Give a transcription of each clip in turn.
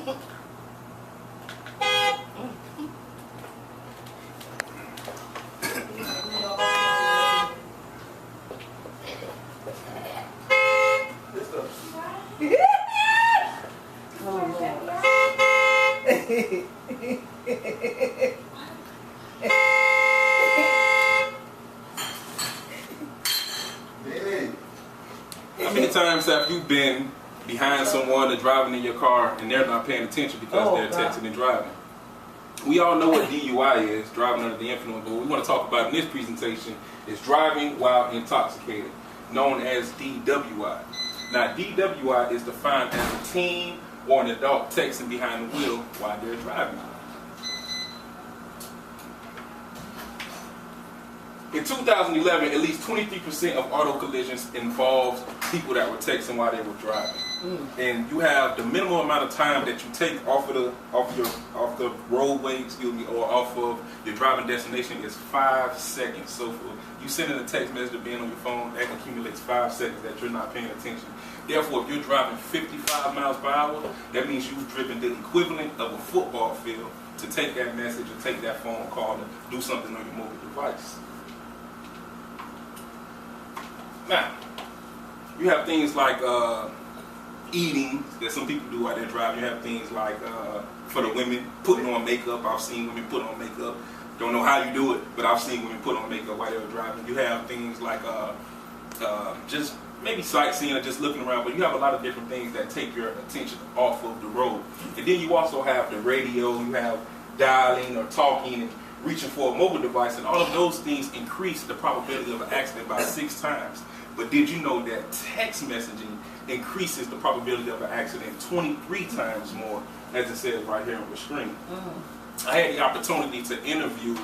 How many times have you been behind someone or driving in your car and they're not paying attention because they're texting and driving? We all know what DUI is, driving under the influence, but what we want to talk about in this presentation is driving while intoxicated, known as DWI. Now, DWI is defined as a teen or an adult texting behind the wheel while they're driving. In 2011, at least 23% of auto collisions involved people that were texting while they were driving. And you have the minimum amount of time that you take off the roadway, or off of your driving destination is 5 seconds. So for you sending a text message or being on your phone, that accumulates 5 seconds that you're not paying attention. Therefore, if you're driving 55 miles per hour, that means you've driven the equivalent of a football field to take that message or take that phone call and do something on your mobile device. Now, you have things like eating that some people do while they're driving. You have things like, for the women, putting on makeup. I've seen women put on makeup. Don't know how you do it, but I've seen women put on makeup while they're driving. You have things like just maybe sightseeing or just looking around, but you have a lot of different things that take your attention off of the road. And then you also have the radio. You have dialing or talking and reaching for a mobile device, and all of those things increase the probability of an accident by 6 times. But did you know that text messaging increases the probability of an accident 23 times more, as it says right here on the screen? I had the opportunity to interview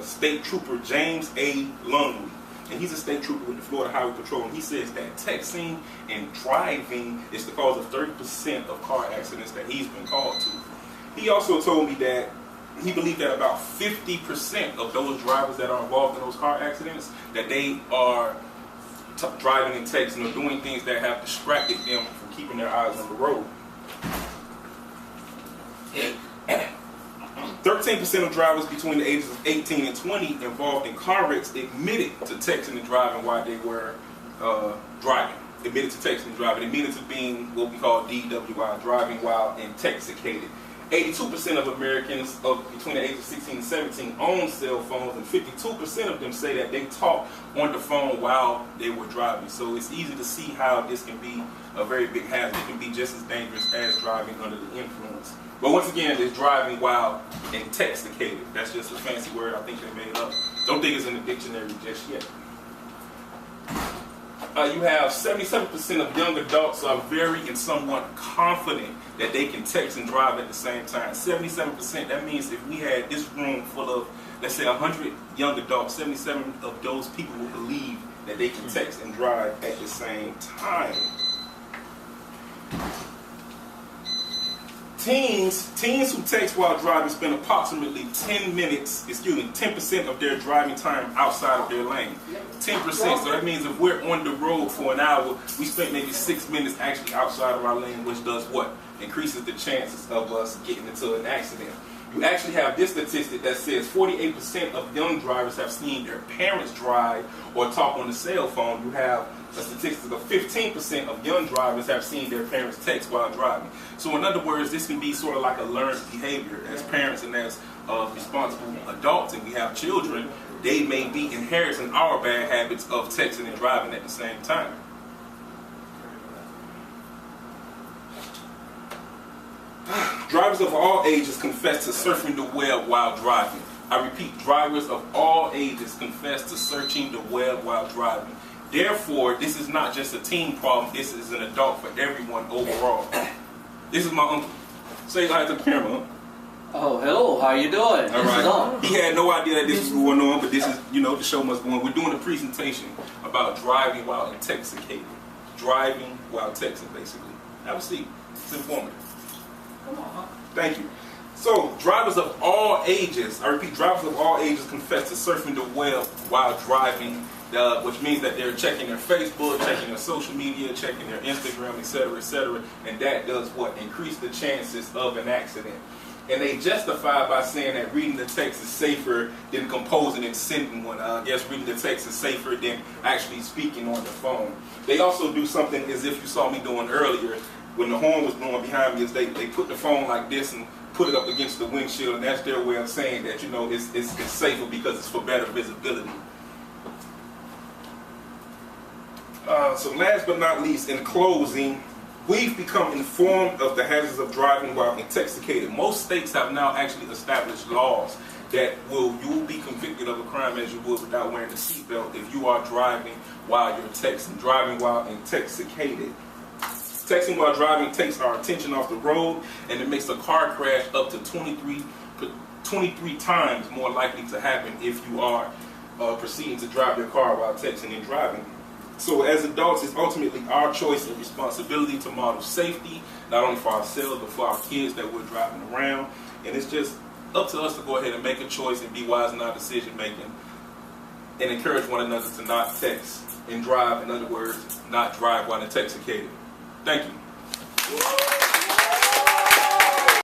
State Trooper James A. Lungley, and he's a state trooper with the Florida Highway Patrol, and he says that texting and driving is the cause of 30% of car accidents that he's been called to. He also told me that he believed that about 50% of those drivers that are involved in those car accidents, that they are driving and texting or doing things that have distracted them from keeping their eyes on the road. 13% of drivers between the ages of 18 and 20 involved in car wrecks admitted to texting and driving while they were driving. Admitted to texting and driving. Admitted to being what we call DWI, driving while intoxicated. 82% of Americans between the ages of 16 and 17 own cell phones, and 52% of them say that they talk on the phone while they were driving. So it's easy to see how this can be a very big hazard. It can be just as dangerous as driving under the influence. But once again, it's driving while intoxicated. That's just a fancy word I think they made up. Don't think it's in the dictionary just yet. You have 77% of young adults are very and somewhat confident that they can text and drive at the same time. 77%, that means if we had this room full of, let's say, 100 young adults, 77 of those people will believe that they can text and drive at the same time. Teens who text while driving spend approximately 10% of their driving time outside of their lane. 10%, so that means if we're on the road for an hour, we spend maybe 6 minutes actually outside of our lane, which does what? Increases the chances of us getting into an accident. You actually have this statistic that says 48% of young drivers have seen their parents drive or talk on the cell phone. You have a statistic of 15% of young drivers have seen their parents text while driving. So in other words, this can be sort of like a learned behavior. As parents and as responsible adults, and we have children, they may be inheriting our bad habits of texting and driving at the same time. Drivers of all ages confess to surfing the web while driving. I repeat, drivers of all ages confess to searching the web while driving. Therefore, this is not just a teen problem, this is an adult for everyone overall. This is my uncle. Say hi to the camera. Oh, hello, how you doing? All right. He had no idea that this was going on, but this is, the show must go on. We're doing a presentation about driving while intoxicated. Driving while texting, basically. Have a seat. It's informative. Come on. Thank you. So, drivers of all ages, I repeat, drivers of all ages confess to surfing the web while driving which means that they're checking their Facebook, checking their social media, checking their Instagram, etc., and that does what? Increase the chances of an accident. And they justify by saying that reading the text is safer than composing and sending one. I guess reading the text is safer than actually speaking on the phone. They also do something as if you saw me doing earlier when the horn was blowing behind me, is they put the phone like this and put it up against the windshield, and that's their way of saying that, you know, it's safer because it's for better visibility. So last but not least, in closing, we've become informed of the hazards of driving while intoxicated. Most states have now actually established laws that you will be convicted of a crime as you would without wearing a seatbelt if you are driving while you're texting, driving while intoxicated. Texting while driving takes our attention off the road, and it makes a car crash up to 23 times more likely to happen if you are proceeding to drive your car while texting and driving. So as adults, it's ultimately our choice and responsibility to model safety, not only for ourselves, but for our kids that we're driving around. And it's just up to us to go ahead and make a choice and be wise in our decision making, and encourage one another to not text and drive. In other words, not drive while intoxicated. Thank you.